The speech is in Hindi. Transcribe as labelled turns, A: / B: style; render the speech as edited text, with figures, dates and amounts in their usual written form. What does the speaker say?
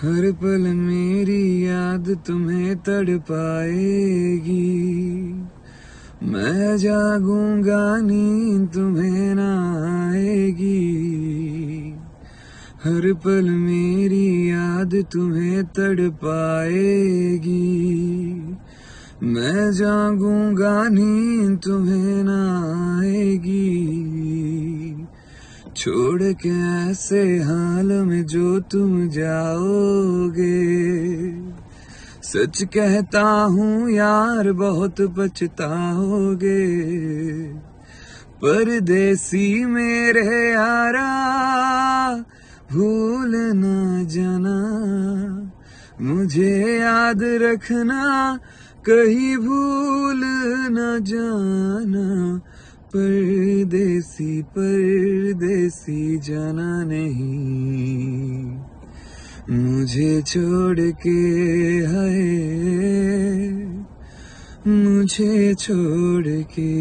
A: हर पल मेरी याद तुम्हें तड़पाएगी। मैं जागूंगा नींद तुम्हें ना आएगी। हर पल मेरी याद तुम्हें तड़पाएगी। मैं जागूंगा नींद तुम्हें ना आएगी। छोड़ के ऐसे हाल में जो तुम जाओगे, सच कहता हूँ यार बहुत पछताओगे। परदेसी मेरे यारा भूल ना जाना, मुझे याद रखना कहीं भूल न जाना। परदेसी परदेसी जाना नहीं, मुझे छोड़ के है, मुझे छोड़ के।